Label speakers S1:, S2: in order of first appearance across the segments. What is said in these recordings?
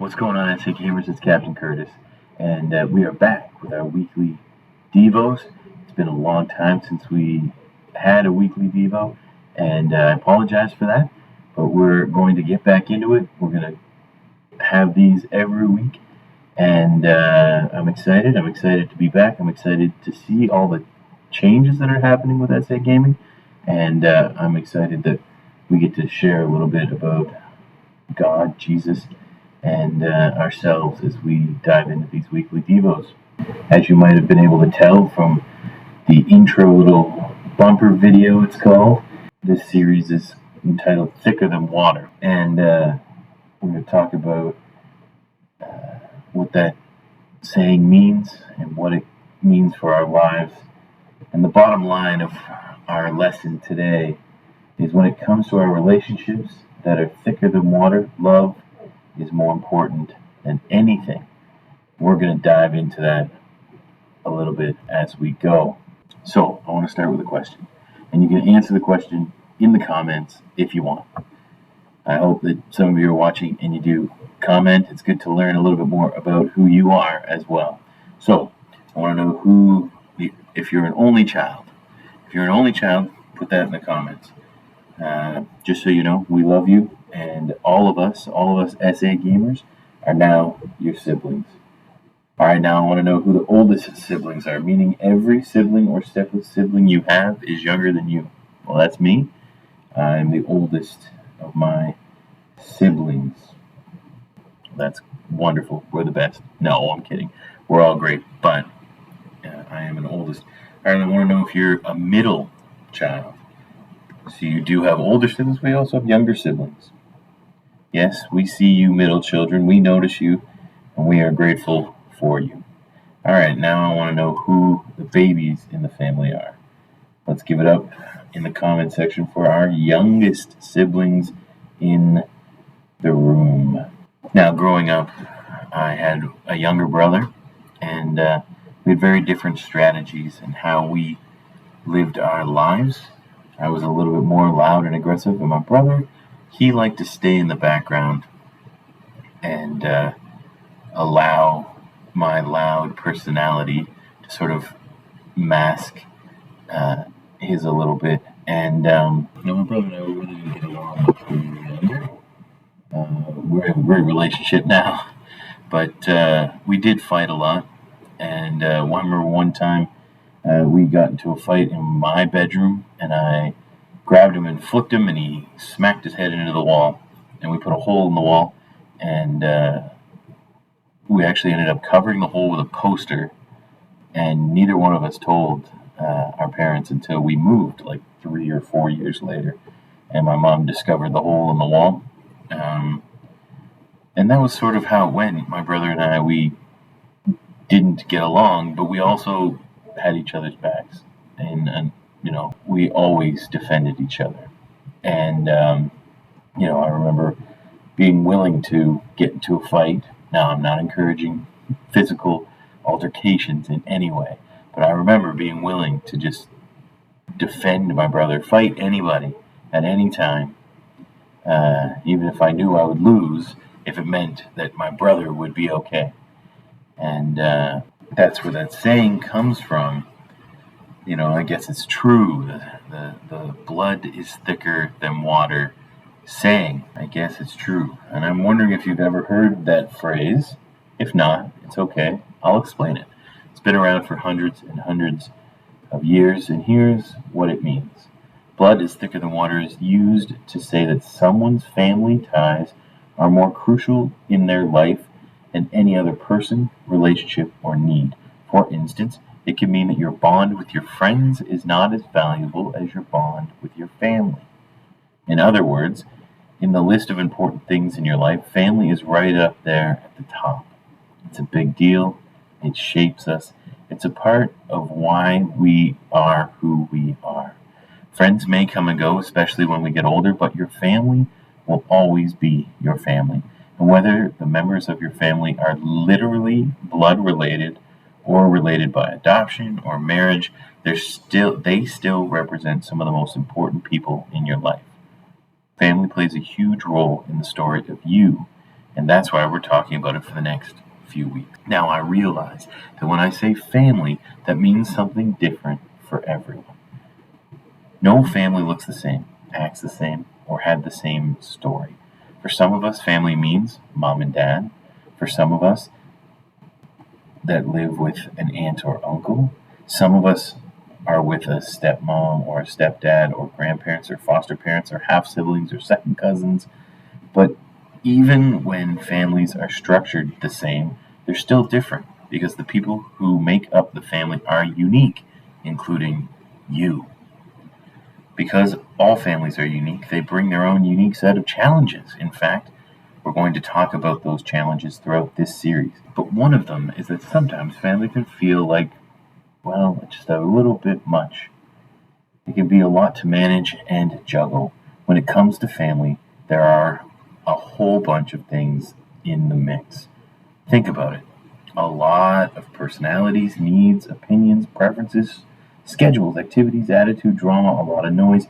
S1: What's going on, SA Gamers? It's Captain Curtis, and we are back with our weekly Devos. It's been a long time since we had a weekly Devo, and I apologize for that, but we're going to get back into it. We're going to have these every week, and I'm excited. I'm excited to be back. I'm excited to see all the changes that are happening with SA Gaming, and I'm excited that we get to share a little bit about God, Jesus, and ourselves as we dive into these weekly Devos. As you might have been able to tell from the intro little bumper video, it's called, this series is entitled Thicker Than Water. And we're going to talk about what that saying means and what it means for our lives. And the bottom line of our lesson today is when it comes to our relationships that are thicker than water, love is more important than anything. We're going to dive into that a little bit as we go. So I want to start with a question, and you can answer the question in the comments if you want. I hope that some of you are watching and you do comment. It's good to learn a little bit more about who you are as well. So I want to know if you're an only child. If you're an only child, put that in the comments. Just so you know, we love you, and all of us SA gamers are now your siblings. Alright, now I want to know who the oldest siblings are, meaning every sibling or step-up sibling you have is younger than you. Well, that's me. I'm the oldest of my siblings. That's wonderful. We're the best. No, I'm kidding. We're all great, but I am an oldest. Alright, I want to know if you're a middle child. So you do have older siblings, we also have younger siblings. Yes, we see you middle children, we notice you, and we are grateful for you. Alright, now I want to know who the babies in the family are. Let's give it up in the comment section for our youngest siblings in the room. Now, growing up, I had a younger brother, and we had very different strategies in how we lived our lives. I was a little bit more loud and aggressive than my brother. He liked to stay in the background and allow my loud personality to sort of mask his a little bit. And my brother and I really didn't get along when we were younger. We're in a great relationship now, but we did fight a lot. And I remember one time we got into a fight in my bedroom, and I grabbed him and flicked him, and he smacked his head into the wall, and we put a hole in the wall, and we actually ended up covering the hole with a poster, and neither one of us told our parents until we moved like 3 or 4 years later, and my mom discovered the hole in the wall, and that was sort of how it went. My brother and I, we didn't get along, but we also had each other's backs, and we always defended each other. And I remember being willing to get into a fight. Now, I'm not encouraging physical altercations in any way, but I remember being willing to just defend my brother, fight anybody at any time, even if I knew I would lose, if it meant that my brother would be okay. And that's where that saying comes from. I guess it's true. The blood is thicker than water saying. I guess it's true. And I'm wondering if you've ever heard that phrase. If not, it's okay. I'll explain it. It's been around for hundreds and hundreds of years, and here's what it means. Blood is thicker than water is used to say that someone's family ties are more crucial in their life than any other person, relationship, or need. For instance, it can mean that your bond with your friends is not as valuable as your bond with your family. In other words, in the list of important things in your life, family is right up there at the top. It's a big deal. It shapes us. It's a part of why we are who we are. Friends may come and go, especially when we get older, but your family will always be your family. And whether the members of your family are literally blood related or related by adoption or marriage, they still represent some of the most important people in your life. Family plays a huge role in the story of you And that's why we're talking about it for the next few weeks. Now, I realize that when I say family, that means something different for everyone. No family looks the same, acts the same, or had the same story. For some of us, family means mom and dad. For some of us that live with an aunt or uncle. Some of us are with a stepmom or a stepdad or grandparents or foster parents or half siblings or second cousins. But even when families are structured the same, they're still different because the people who make up the family are unique, including you. Because all families are unique, they bring their own unique set of challenges. In fact, we're going to talk about those challenges throughout this series. But one of them is that sometimes family can feel like, well, just a little bit much. It can be a lot to manage and juggle. When it comes to family, there are a whole bunch of things in the mix. Think about it. A lot of personalities, needs, opinions, preferences, schedules, activities, attitude, drama, a lot of noise,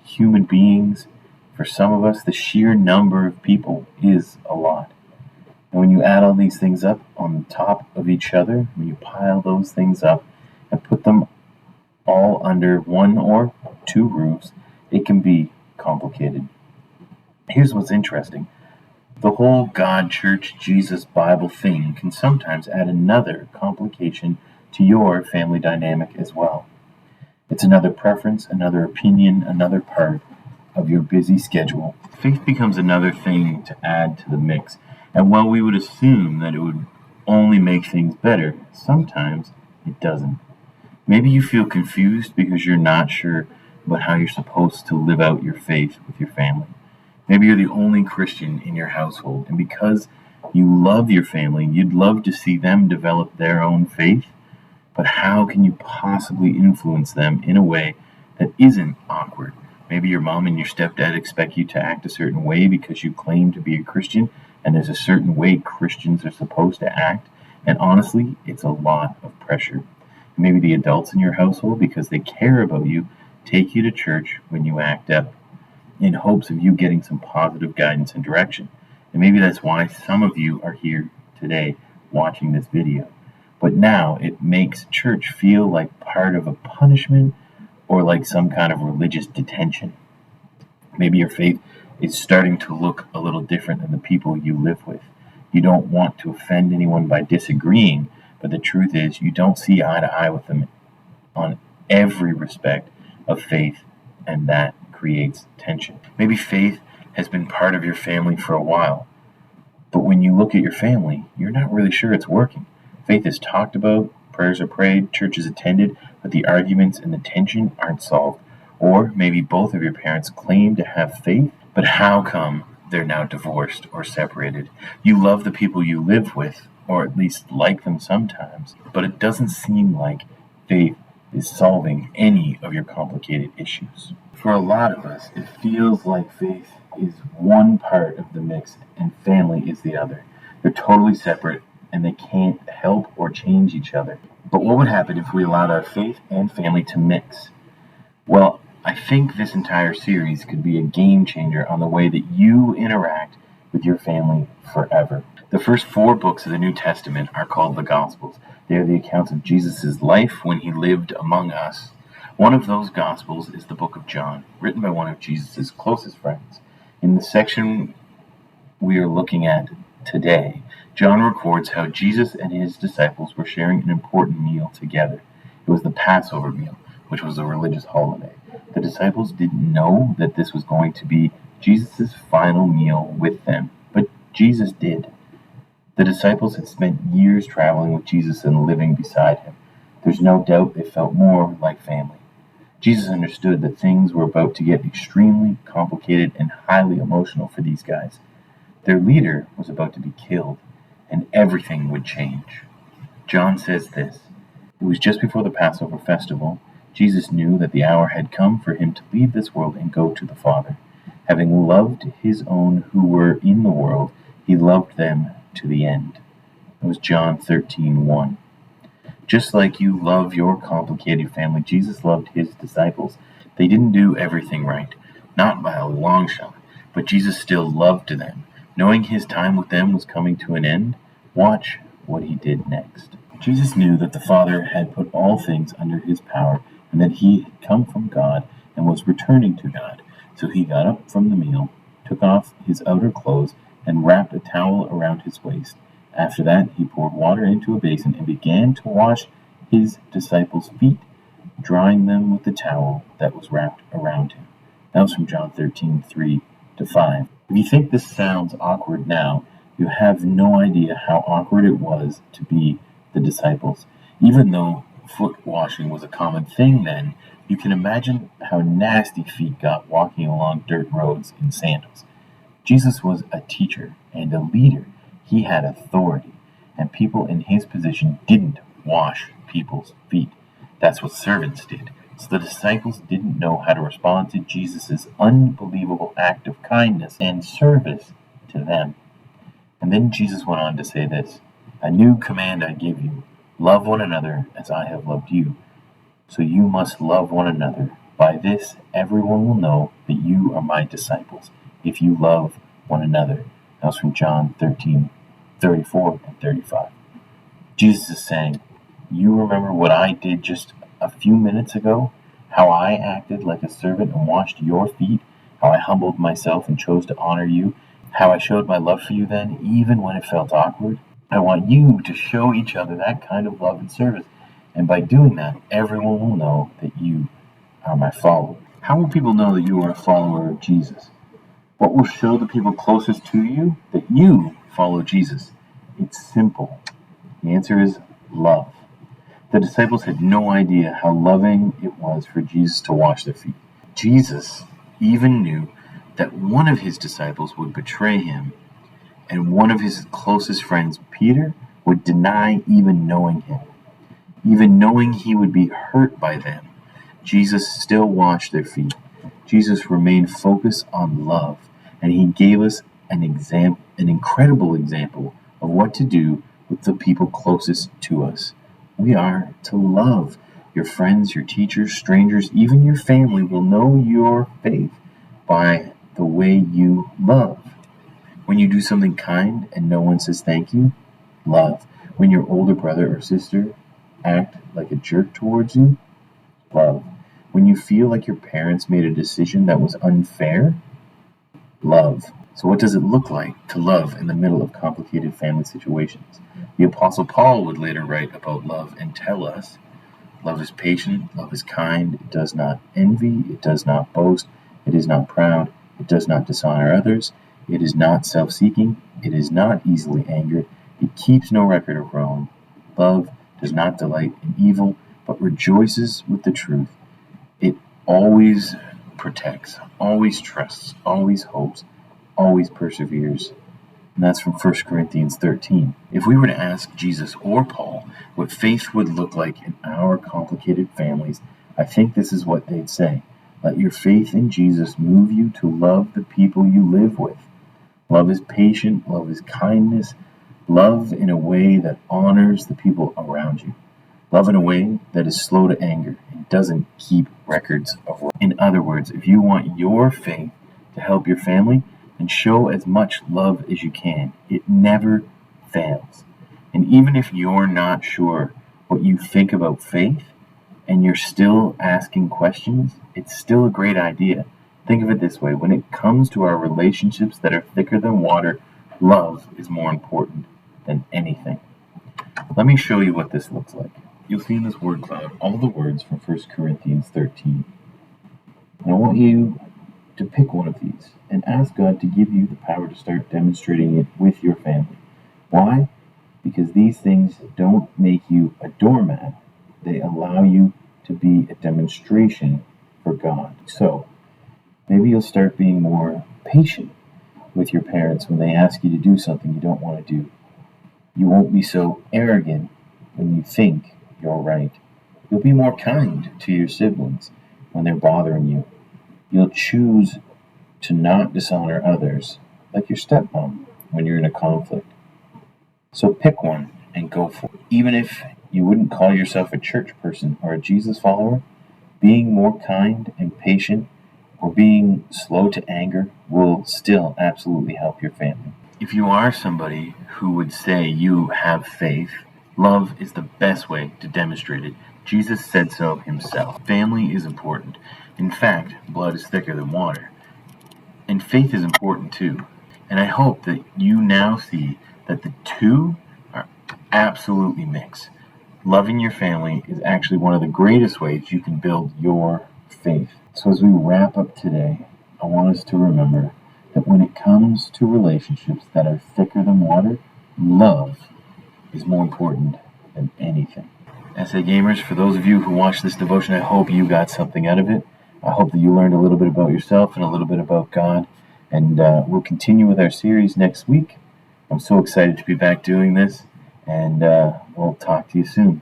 S1: human beings. For some of us, the sheer number of people is a lot. And when you add all these things up on top of each other, when you pile those things up and put them all under one or two roofs, it can be complicated. Here's what's interesting. The whole God, church, Jesus, Bible thing can sometimes add another complication to your family dynamic as well. It's another preference, another opinion, another part of your busy schedule. Faith becomes another thing to add to the mix. And while we would assume that it would only make things better, sometimes it doesn't. Maybe you feel confused because you're not sure about how you're supposed to live out your faith with your family. Maybe you're the only Christian in your household, and because you love your family, you'd love to see them develop their own faith, but how can you possibly influence them in a way that isn't awkward? Maybe your mom and your stepdad expect you to act a certain way because you claim to be a Christian, and there's a certain way Christians are supposed to act, and honestly, it's a lot of pressure. Maybe the adults in your household, because they care about you, take you to church when you act up, in hopes of you getting some positive guidance and direction. And maybe that's why some of you are here today watching this video. But now it makes church feel like part of a punishment or like some kind of religious detention. Maybe your faith is starting to look a little different than the people you live with. You don't want to offend anyone by disagreeing, but the truth is you don't see eye to eye with them on every respect of faith, and that creates tension. Maybe faith has been part of your family for a while, but when you look at your family, you're not really sure it's working. Faith is talked about, prayers are prayed, church is attended, but the arguments and the tension aren't solved. Or maybe both of your parents claim to have faith, but how come they're now divorced or separated? You love the people you live with, or at least like them sometimes, but it doesn't seem like faith is solving any of your complicated issues. For a lot of us, it feels like faith is one part of the mix and family is the other. They're totally separate and they can't help or change each other. But what would happen if we allowed our faith and family to mix? Well, I think this entire series could be a game changer on the way that you interact with your family forever. The first 4 books of the New Testament are called the Gospels. They are the accounts of Jesus' life when he lived among us. One of those Gospels is the book of John, written by one of Jesus' closest friends. In the section we are looking at today, John records how Jesus and his disciples were sharing an important meal together. It was the Passover meal, which was a religious holiday. The disciples didn't know that this was going to be Jesus' final meal with them, but Jesus did. The disciples had spent years traveling with Jesus and living beside him. There's no doubt they felt more like family. Jesus understood that things were about to get extremely complicated and highly emotional for these guys. Their leader was about to be killed, and everything would change. John says this: "It was just before the Passover festival. Jesus knew that the hour had come for him to leave this world and go to the Father. Having loved his own who were in the world, he loved them to the end." It was John 13:1. Just like you love your complicated family, Jesus loved his disciples. They didn't do everything right, not by a long shot, but Jesus still loved them. Knowing his time with them was coming to an end, watch what he did next. Jesus knew that the Father had put all things under his power and that he had come from God and was returning to God. So he got up from the meal, took off his outer clothes, and wrapped a towel around his waist. After that, he poured water into a basin and began to wash his disciples' feet, drying them with the towel that was wrapped around him. That was from John 13:3-5. If you think this sounds awkward now, you have no idea how awkward it was to be the disciples. Even though foot washing was a common thing then, you can imagine how nasty feet got walking along dirt roads in sandals. Jesus was a teacher and a leader. He had authority, and people in his position didn't wash people's feet. That's what servants did. So the disciples didn't know how to respond to Jesus' unbelievable act of kindness and service to them. And then Jesus went on to say this, "A new command I give you, love one another as I have loved you. So you must love one another. By this everyone will know that you are my disciples, if you love one another." That was from John 13:34-35. Jesus is saying, you remember what I did just a few minutes ago? How I acted like a servant and washed your feet? How I humbled myself and chose to honor you? How I showed my love for you then, even when it felt awkward? I want you to show each other that kind of love and service. And by doing that, everyone will know that you are my follower. How will people know that you are a follower of Jesus? What will show the people closest to you that you follow Jesus? It's simple. The answer is love. The disciples had no idea how loving it was for Jesus to wash their feet. Jesus even knew that one of his disciples would betray him, and one of his closest friends, Peter, would deny even knowing him. Even knowing he would be hurt by them, Jesus still washed their feet. Jesus remained focused on love, and he gave us an incredible example of what to do with the people closest to us. We are to love. Your friends, your teachers, strangers, even your family will know your faith by the way you love. When you do something kind and no one says thank you, love. When your older brother or sister act like a jerk towards you, love. When you feel like your parents made a decision that was unfair, love. So what does it look like to love in the middle of complicated family situations? The Apostle Paul would later write about love and tell us, love is patient, love is kind, it does not envy, it does not boast, it is not proud, it does not dishonor others, it is not self-seeking, it is not easily angered, it keeps no record of wrong. Love does not delight in evil, but rejoices with the truth. It always protects, always trusts, always hopes, always perseveres. And that's from 1 Corinthians 13. If we were to ask Jesus or Paul what faith would look like in our complicated families, I think this is what they'd say. Let your faith in Jesus move you to love the people you live with. Love is patient, love is kindness, love in a way that honors the people around you. Love in a way that is slow to anger and doesn't keep records of wrong. In other words, if you want your faith to help your family, then show as much love as you can. It never fails. And even if you're not sure what you think about faith and you're still asking questions, it's still a great idea. Think of it this way. When it comes to our relationships that are thicker than water, love is more important than anything. Let me show you what this looks like. You'll see in this word cloud all the words from 1 Corinthians 13. And I want you to pick one of these and ask God to give you the power to start demonstrating it with your family. Why? Because these things don't make you a doormat. They allow you to be a demonstration for God. So, maybe you'll start being more patient with your parents when they ask you to do something you don't want to do. You won't be so arrogant when you think you're right. You'll be more kind to your siblings when they're bothering you. You'll choose to not dishonor others, like your stepmom, when you're in a conflict. So pick one and go for it. Even if you wouldn't call yourself a church person or a Jesus follower, being more kind and patient or being slow to anger will still absolutely help your family. if you are somebody who would say you have faith, love is the best way to demonstrate it. Jesus said so himself. Family is important. In fact, blood is thicker than water. And faith is important too. And I hope that you now see that the two are absolutely mixed. Loving your family is actually one of the greatest ways you can build your faith. So as we wrap up today, I want us to remember that when it comes to relationships that are thicker than water, love is more important than anything. SA Gamers, for those of you who watched this devotion, I hope you got something out of it. I hope that you learned a little bit about yourself and a little bit about God. And we'll continue with our series next week. I'm so excited to be back doing this. And we'll talk to you soon.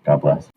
S1: God bless.